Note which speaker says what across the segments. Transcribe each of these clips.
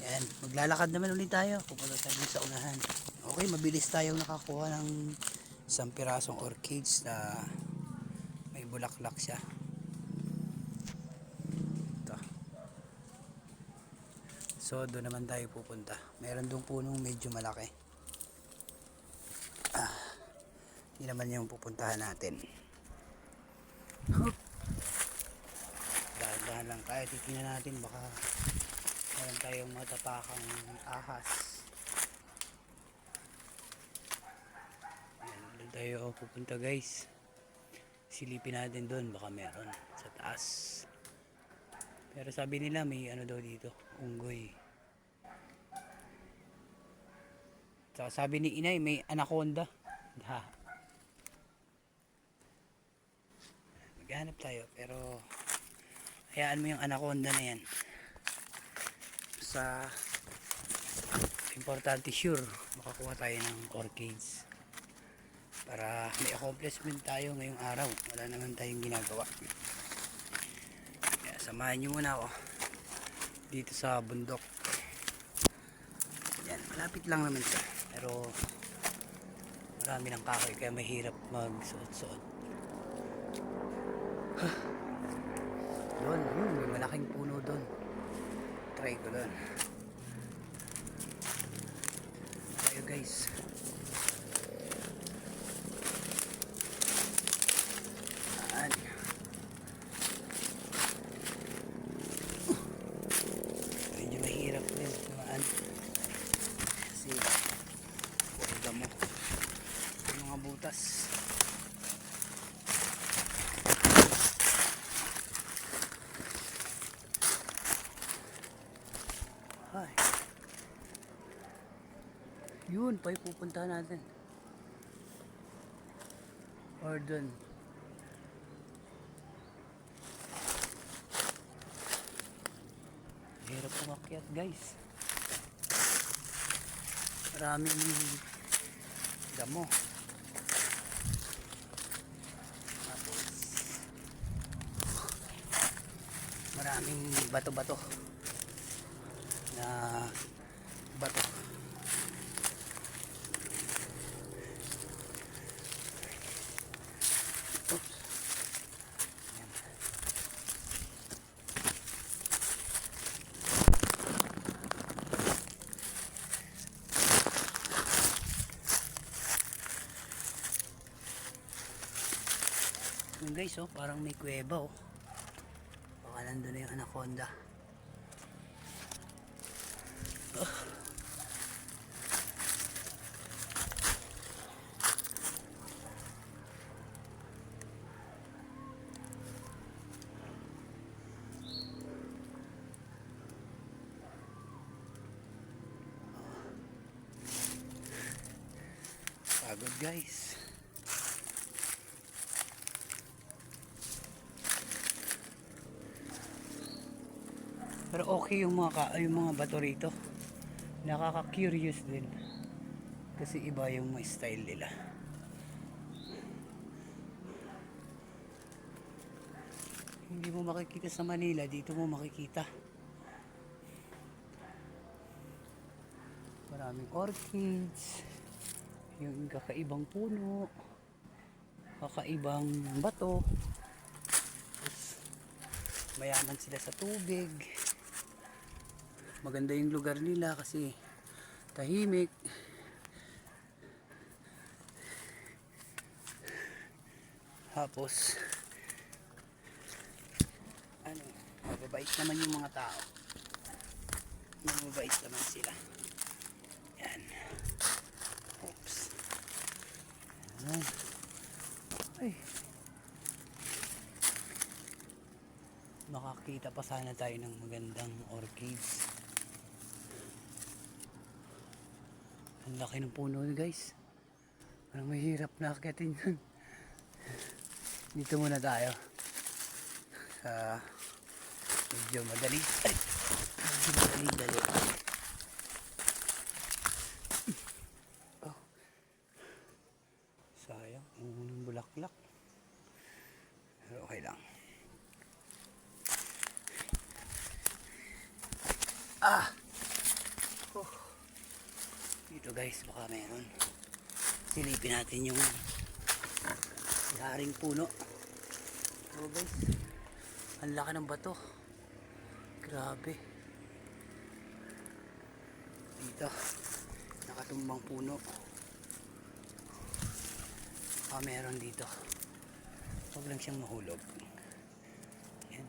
Speaker 1: Ayan, maglalakad naman ulit tayo. Pupunta tayo sa unahan. Okay, mabilis tayong nakakuha ng isang pirasong orchids na may bulaklak siya. Ito. So doon naman tayo pupunta. Meron doong punong medyo malaki. Yun naman yung pupuntahan natin. Dahan-dahan lang tayo. Titingnan natin baka meron tayong matapakang ahas. Doon tayo pupunta guys. Silipin natin doon baka meron sa taas. Pero sabi nila may ano daw dito, unggoy. Saka sabi ni inay may anaconda. Maghanap tayo pero hayaan mo yung anaconda na yan. Sa importante sure makakuha tayo ng orchids para may accomplishment tayo ngayong araw. Wala naman tayong ginagawa. Kaya samahan nyo muna ako dito sa bundok. Yan, malapit lang naman siya pero marami ng kahoy kaya mahirap magsuot-suot. Doon, may malaking puno doon. Try ko doon. Tayo guys. Saan? Medyo mahirap din kumaan. Kasi huwag mo yung mga butas. Ay. Yun pa yung pupuntahan natin. Or dun. Hirap umakyat guys. Maraming damo. Tapos maraming bato-bato na bato. Oops. Ayan. Yung guys oh, parang may kuweba oh. Baka nandun na yung anaconda. Pagod guys. Pero okay yung mga bato rito. Nakaka-curious din. Kasi iba yung style nila. Hindi mo makikita sa Manila, dito mo makikita. Maraming orchids. Yung kakaibang puno. Kakaibang bato. Tapos, mayaman sila sa tubig. Maganda yung lugar nila kasi tahimik. Tapos ano, mababait naman yung mga tao. Mababait naman sila. Yan. Oops. Yan. Ay. Makakita pa sana tayo ng magandang orchids. Ang laki ng puno guys. Parang mahirap na akyatin yun. Dito muna tayo. Sa medyo madali. Ay! Medyo madali. Oh. Sayang. Ang unang bulaklak. Pero okay lang. Ah! Dito guys, baka meron. Silipin natin yung haring puno. Oh guys, ang laki ng bato. Grabe. Dito, nakatumbang puno. Baka meron dito. Huwag lang siyang mahulog. Yan.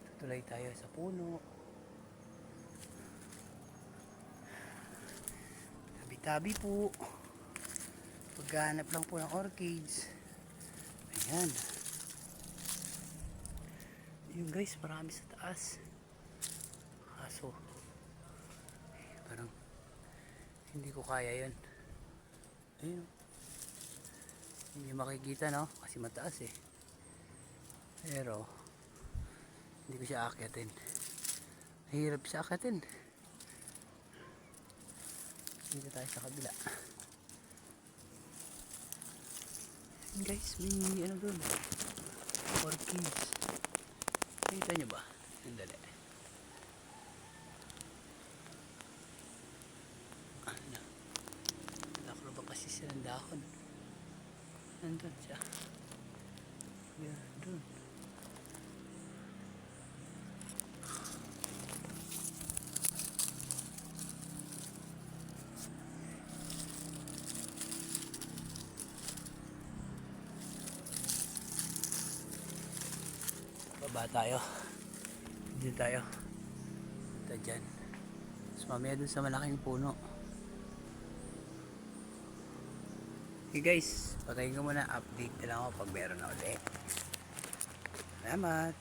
Speaker 1: Tutulay tayo sa puno. Tabi-tabi po. Paghanap lang po ng orchids. Ayan. Yun guys, marami sa taas. Kaso, parang hindi ko kaya yun. Ayun. Hindi makikita, no? Kasi mataas eh. Pero hindi ko siya aakyatin. Mahirap siya aakyatin. Dito tayo sa kabila. And guys, may ano doon, orchids. Nakita nyo ba? Sandali. Ano? Nakro ba kasi silang dahon? Nandun siya. Yan, doon. Baba tayo. Dito tayo. Ito dyan. Tapos mamaya dun sa malaking puno. Okay guys, patayin ko muna. Update na lang ako pag meron na ulit. Salamat.